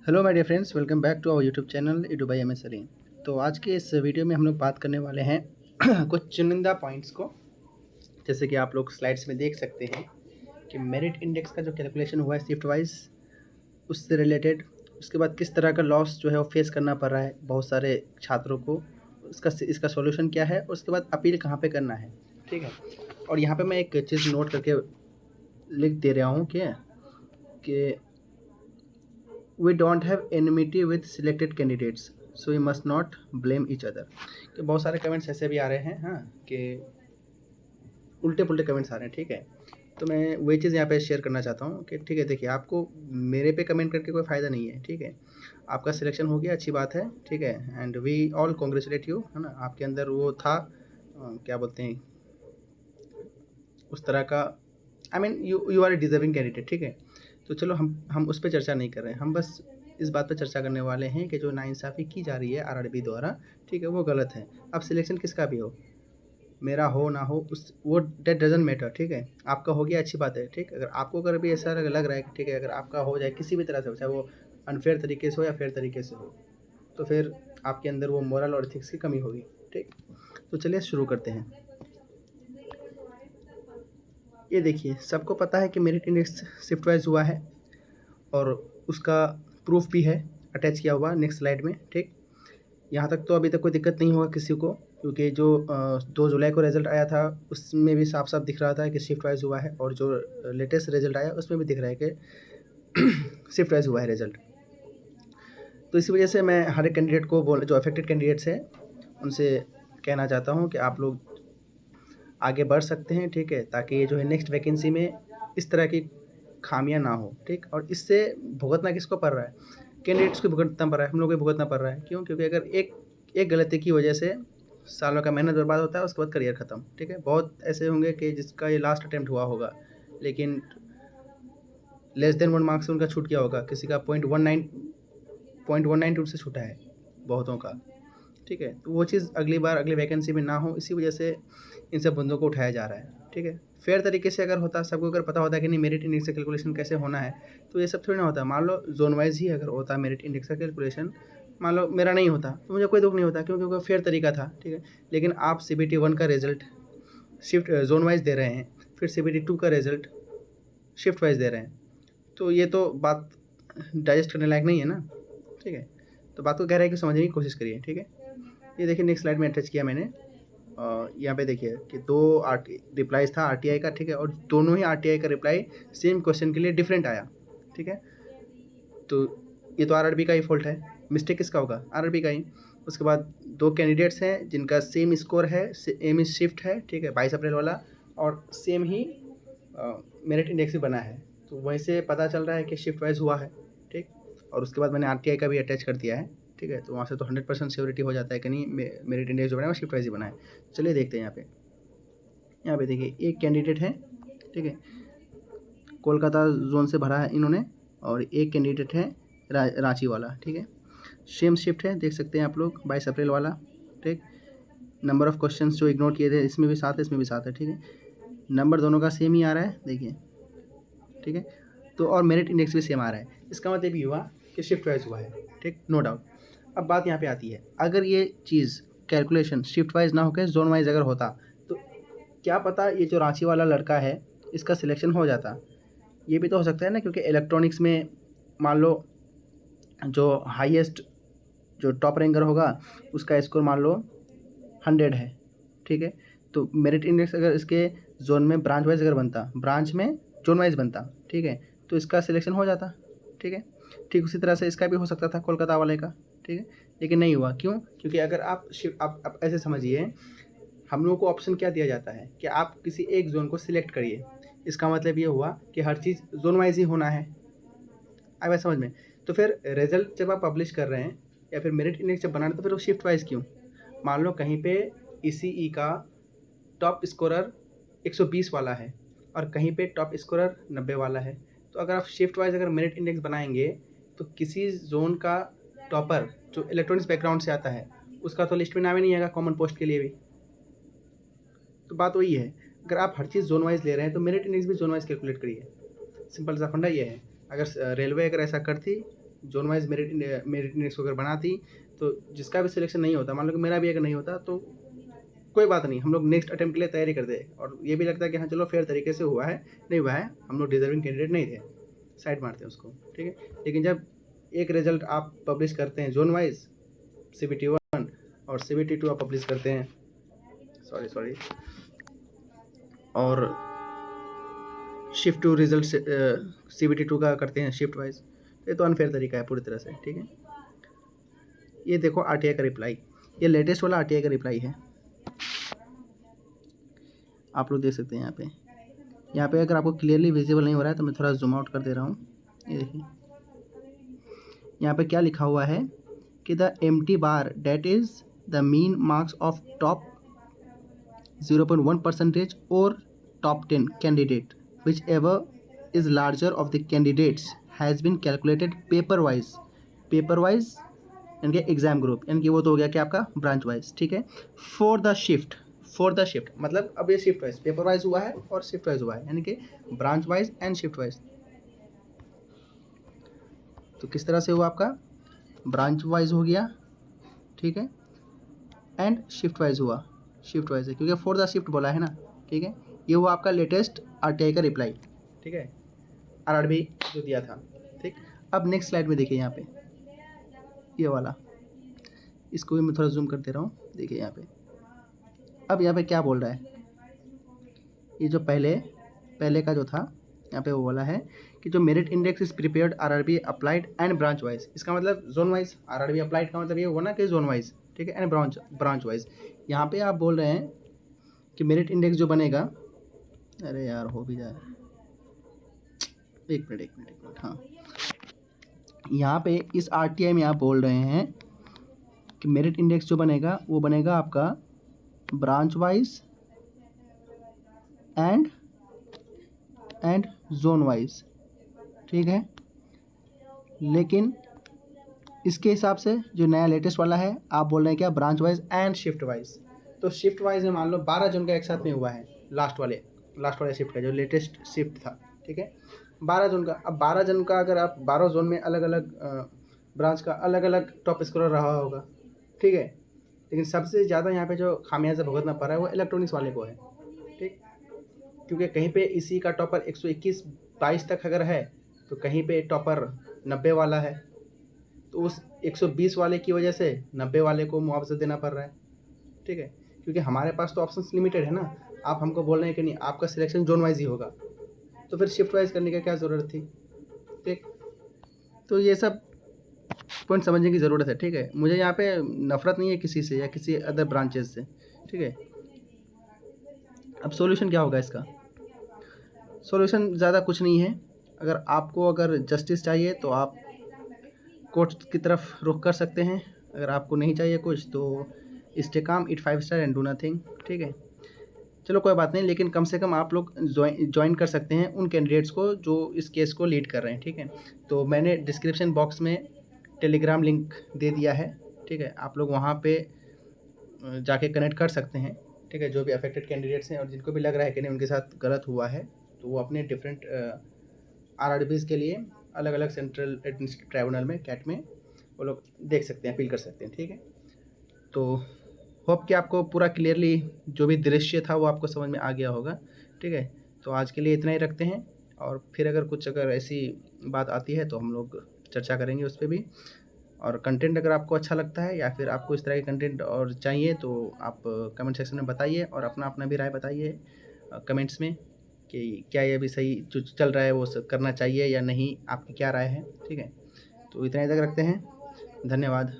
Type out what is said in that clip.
Hello my dear friends, welcome back to our YouTube channel Edu by MS Ali. तो आज के इस video में हम लोग बात करने वाले हैं कुछ चुनिंदा पॉइंट्स को। जैसे कि आप लोग स्लाइड्स में देख सकते हैं कि मेरिट इंडेक्स का जो कैलकुलेशन हुआ है शिफ्ट वाइज, उससे रिलेटेड। उसके बाद किस तरह का लॉस जो है वो फेस करना पड़ रहा है बहुत सारे छात्रों को, इसका सॉल्यूशन क्या है, और उसके बाद अपील कहाँ पे करना है। ठीक है। और यहाँ पे मैं एक चीज़ नोट करके लिख दे रहा हूँ कि we don't have enmity with selected candidates, so we must not blame each other। कि बहुत सारे कमेंट्स ऐसे भी आ रहे हैं, हाँ, कि उल्टे पुल्टे कमेंट्स आ रहे हैं। ठीक है। तो मैं वही चीज़ यहाँ पे शेयर करना चाहता हूँ कि ठीक है, देखिए, आपको मेरे पे कमेंट करके कोई फ़ायदा नहीं है। ठीक है। आपका सिलेक्शन हो गया, अच्छी बात है। ठीक है। And we all congratulate you, है ना। आपके अंदर वो था, क्या बोलते हैं, उस तरह का, I mean you are a deserving candidate. ठीक है। तो चलो हम उस पर चर्चा नहीं कर रहे हैं, हम बस इस बात पर चर्चा करने वाले हैं कि जो नाइंसाफ़ी की जा रही है आरआरबी द्वारा, ठीक है, वो गलत है। अब सिलेक्शन किसका भी हो, मेरा हो ना हो, उस वो डेट डजंट मैटर। ठीक है। आपका हो गया, अच्छी बात है। ठीक। अगर भी ऐसा लग रहा है कि ठीक है, अगर आपका हो जाए किसी भी तरह से, चाहे वो अनफेयर तरीके से हो या फेयर तरीके से हो, तो फिर आपके अंदर वो मोरल और एथिक्स की कमी होगी। ठीक। तो चलिए शुरू करते हैं। ये देखिए, सबको पता है कि मेरिट इंडेक्स शिफ्ट वाइज हुआ है और उसका प्रूफ भी है अटैच किया हुआ नेक्स्ट स्लाइड में। ठीक। यहाँ तक तो अभी तक कोई दिक्कत नहीं होगा किसी को, क्योंकि जो 2 जुलाई को रिज़ल्ट आया था उसमें भी साफ साफ दिख रहा था कि शिफ्ट वाइज हुआ है, और जो लेटेस्ट रिज़ल्ट आया उसमें भी दिख रहा है कि शिफ्ट वाइज हुआ है रिज़ल्ट। तो इसी वजह से मैं हर एक कैंडिडेट को जो अफेक्टेड कैंडिडेट्स हैं उनसे कहना चाहता हूँ कि आप लोग आगे बढ़ सकते हैं। ठीक है। ताकि ये जो है नेक्स्ट वैकेंसी में इस तरह की खामियां ना हो। ठीक। और इससे भुगतना किसको पड़ रहा है, कैंडिडेट्स को भुगतना पड़ रहा है, हम लोग को भुगतना पड़ रहा है। क्यों? क्योंकि अगर एक गलती की वजह से सालों का मेहनत बर्बाद होता है, उसके बाद करियर ख़त्म। ठीक है। बहुत ऐसे होंगे कि जिसका ये लास्ट अटैम्प्ट हुआ होगा, लेकिन लेस देन 1 मार्क्स से उनका छूट गया होगा, किसी का 0.19 से छूटा है बहुतों का। ठीक है। तो वो चीज़ अगली बार अगली वैकेंसी में ना हो, इसी वजह से इन सब बंदों को उठाया जा रहा है। ठीक है। फेयर तरीके से अगर होता, सबको अगर पता होता कि नहीं मेरिट इंडेक्स का कैलकुलेशन कैसे होना है, तो ये सब थोड़ी ना होता। मान लो जोन वाइज ही अगर होता मेरिट इंडेक्स का कैलकुलेशन, मान लो मेरा नहीं होता, तो मुझे कोई दुख नहीं होता, क्योंकि वो फेयर तरीका था। ठीक है। लेकिन आप CBT 1 का रिजल्ट शिफ्ट जोन वाइज दे रहे हैं, फिर CBT 2 का रिजल्ट शिफ्ट वाइज दे रहे हैं, तो ये तो बात डाइजेस्ट करने लायक नहीं है ना। ठीक है। तो बात को गहराई को समझने की कोशिश करिए। ठीक है। ये देखिए, नेक्स्ट स्लाइड में अटैच किया मैंने। यहाँ पे देखिए कि 2 रिप्लाईज था RTI का। ठीक है। और दोनों ही RTI का रिप्लाई सेम क्वेश्चन के लिए डिफरेंट आया। ठीक है। तो ये तो RRB का ही फॉल्ट है, मिस्टेक किसका होगा, RRB का ही। उसके बाद 2 कैंडिडेट्स हैं जिनका सेम स्कोर है, सेम शिफ्ट है। ठीक है। 22 अप्रैल वाला, और सेम ही मेरिट इंडेक्स भी बना है, तो वहीं से पता चल रहा है कि शिफ्ट वाइज हुआ है। ठीक। और उसके बाद मैंने RTI का भी अटैच कर दिया है। ठीक है। तो वहाँ से तो 100% श्योरिटी हो जाता है कि नहीं मेरिट इंडेक्स जो बना है वो शिफ्ट वाइज ही बना है। चलिए देखते हैं यहाँ पे देखिए, एक कैंडिडेट है। ठीक है। कोलकाता जोन से भरा है इन्होंने, और एक कैंडिडेट है रांची वाला। ठीक है। सेम शिफ्ट है, देख सकते हैं आप लोग, 22 अप्रैल वाला। ठीक। नंबर ऑफ़ क्वेश्चंस जो इग्नोर किए थे, इसमें भी 7 है, इसमें भी 7 है। ठीक है। नंबर दोनों का सेम ही आ रहा है, देखिए। ठीक है। तो और मेरिट इंडेक्स भी सेम आ रहा है, इसका मतलब ये हुआ कि शिफ्ट वाइज हुआ है। ठीक, नो डाउट। अब बात यहाँ पे आती है, अगर ये चीज़ कैलकुलेशन शिफ्ट वाइज ना होकर जोन वाइज अगर होता, तो क्या पता ये जो रांची वाला लड़का है इसका सिलेक्शन हो जाता। ये भी तो हो सकता है ना, क्योंकि इलेक्ट्रॉनिक्स में मान लो जो हाईएस्ट, जो टॉप रैंकर होगा, उसका स्कोर मान लो 100 है। ठीक है। तो मेरिट इंडेक्स अगर इसके जोन में ब्रांच वाइज अगर बनता, ब्रांच में जोन वाइज बनता, ठीक है, तो इसका सिलेक्शन हो जाता। ठीक है। ठीक उसी तरह से इसका भी हो सकता था, कोलकाता वाले का। ठीक है। लेकिन नहीं हुआ, क्यों? क्योंकि अगर आप ऐसे समझिए, हम लोगों को ऑप्शन क्या दिया जाता है कि आप किसी एक जोन को सिलेक्ट करिए। इसका मतलब ये हुआ कि हर चीज़ जोन वाइज ही होना है। आई बात समझ में? तो फिर रिजल्ट जब आप पब्लिश कर रहे हैं या फिर मेरिट इंडेक्स जब बना रहे हैं, तो फिर वो शिफ्ट वाइज क्यों? मान लो कहीं पे ECE का टॉप स्कोरर 120 वाला है और कहीं पे टॉप स्कोरर 90 वाला है, तो अगर आप शिफ्ट वाइज अगर मेरिट इंडेक्स बनाएंगे, तो किसी जोन का टॉपर जो इलेक्ट्रॉनिक्स बैकग्राउंड से आता है, उसका तो लिस्ट में नाम ही नहीं आएगा कॉमन पोस्ट के लिए भी। तो बात वही है, अगर आप हर चीज़ जोन वाइज ले रहे हैं, तो मेरिट इंडेक्स भी जोन वाइज कैलकुलेट करिए। सिंपल सा फंडा ये है। अगर रेलवे अगर ऐसा करती, जोन वाइज मेरिट इंडेक्स अगर बनाती तो जिसका भी सिलेक्शन नहीं होता, मान लो कि मेरा भी अगर नहीं होता तो कोई बात नहीं, हम लोग नेक्स्ट अटेम्प्ट के लिए तैयारी करते और ये भी लगता है कि हाँ चलो फेयर तरीके से हुआ है, नहीं हुआ है, हम लोग डिजर्विंग कैंडिडेट नहीं थे, साइड मारते हैं उसको, ठीक है। लेकिन जब एक रिजल्ट आप पब्लिश करते हैं जोन वाइज CBT1 और CBT2 आप पब्लिश करते हैं, सॉरी और शिफ्ट टू रिजल्ट CBT2 का करते हैं शिफ्ट वाइज, ये तो अनफेयर तरीका है पूरी तरह से, ठीक है। ये देखो RTI का रिप्लाई, ये लेटेस्ट वाला RTI का रिप्लाई है, आप लोग देख सकते हैं यहाँ पे अगर आपको क्लियरली विजिबल नहीं हो रहा है तो मैं थोड़ा जूम आउट कर दे रहा हूँ। ये देखिए यहाँ पे क्या लिखा हुआ है कि the empty bar that is the mean marks of top 0.1% और top 10 candidate which ever is larger of the candidates has been calculated paper wise यानी कि एग्जाम ग्रुप, यानी कि वो तो हो गया कि आपका ब्रांच वाइज, ठीक है। फॉर द शिफ्ट मतलब अब ये शिफ्ट वाइज, पेपर वाइज हुआ है और शिफ्ट वाइज हुआ है, यानी कि branch wise and shift wise. तो किस तरह से हुआ आपका, ब्रांच वाइज हो गया, ठीक है, एंड शिफ्ट वाइज हुआ, शिफ्ट वाइज है क्योंकि फॉर द शिफ्ट बोला है ना, ठीक है। ये हुआ आपका लेटेस्ट RTI का रिप्लाई, ठीक है, RRB जो दिया था, ठीक। अब नेक्स्ट स्लाइड में देखिए यहाँ पे ये वाला, इसको भी मैं थोड़ा जूम कर दे रहा हूँ, देखिए यहाँ पे। अब यहाँ पे क्या बोल रहा है, ये जो पहले का जो था यहाँ पे वो बोला है कि जो merit index is prepared RRB applied and branch wise, इसका मतलब जोन वाइज, RRB अप्लाइड का मतलब ये हुआ ना कि जोन वाइज, ठीक है, एंड ब्रांच वाइज। यहाँ पे आप बोल रहे हैं कि मेरिट इंडेक्स जो बनेगा, अरे यार हो भी जाए, एक मिनट, हाँ, यहाँ पे इस RTI में आप बोल रहे हैं कि मेरिट इंडेक्स जो बनेगा वो बनेगा आपका branch wise and zone wise, ठीक है। लेकिन इसके हिसाब से जो नया लेटेस्ट वाला है आप बोल रहे हैं क्या, branch wise and shift wise. तो शिफ्ट वाइज में मान लो 12 जन का एक साथ में हुआ है, लास्ट वाले शिफ्ट का जो लेटेस्ट शिफ्ट था, ठीक है, 12 जन का। अब 12 जन का अगर आप 12 जोन में अलग अलग ब्रांच का अलग अलग टॉप स्कोरर रहा होगा, ठीक है, लेकिन सबसे ज़्यादा यहाँ पे जो खामियाजा भुगतना पड़ रहा है वो इलेक्ट्रॉनिक्स वाले को है, ठीक, क्योंकि कहीं पे इसी का टॉपर 121-22 तक अगर है तो कहीं पे टॉपर 90 वाला है, तो उस 120 वाले की वजह से 90 वाले को मुआवजा देना पड़ रहा है, ठीक है, क्योंकि हमारे पास तो ऑप्शंस लिमिटेड है ना। आप हमको बोल रहे हैं कि नहीं आपका सिलेक्शन जोन वाइज ही होगा, तो फिर शिफ्ट वाइज करने की क्या ज़रूरत थी, ठीक। तो ये सब पॉइंट समझने की ज़रूरत है, ठीक है। मुझे यहाँ पे नफरत नहीं है किसी से या किसी अदर ब्रांचेस से, ठीक है। अब सॉल्यूशन क्या होगा इसका, सॉल्यूशन ज़्यादा कुछ नहीं है। अगर जस्टिस चाहिए तो आप कोर्ट की तरफ रुख कर सकते हैं, अगर आपको नहीं चाहिए कुछ तो stay calm, eat 5 star and do nothing, ठीक है। चलो कोई बात नहीं, लेकिन कम से कम आप लोग ज्वाइन कर सकते हैं उन कैंडिडेट्स को जो इस केस को लीड कर रहे हैं, ठीक है। तो मैंने डिस्क्रिप्शन बॉक्स में टेलीग्राम लिंक दे दिया है, ठीक है, आप लोग वहाँ पे जाके कनेक्ट कर सकते हैं, ठीक है। जो भी अफेक्टेड कैंडिडेट्स हैं और जिनको भी लग रहा है कि नहीं उनके साथ गलत हुआ है, तो वो अपने डिफरेंट RRBs के लिए अलग अलग सेंट्रल एडमिनिस्ट्रेटिव ट्राइब्यूनल में कैट में वो लोग देख सकते हैं, अपील कर सकते हैं, ठीक है। तो होप कि आपको पूरा क्लियरली जो भी दृश्य था वो आपको समझ में आ गया होगा, ठीक है। तो आज के लिए इतना ही रखते हैं, और फिर अगर ऐसी बात आती है तो हम लोग चर्चा करेंगे उस पर भी। और कंटेंट अगर आपको अच्छा लगता है या फिर आपको इस तरह के कंटेंट और चाहिए तो आप कमेंट सेक्शन में बताइए, और अपना भी राय बताइए कमेंट्स में कि क्या ये भी सही जो चल रहा है वो करना चाहिए या नहीं, आपकी क्या राय है, ठीक है। तो इतना ही तक रखते हैं, धन्यवाद।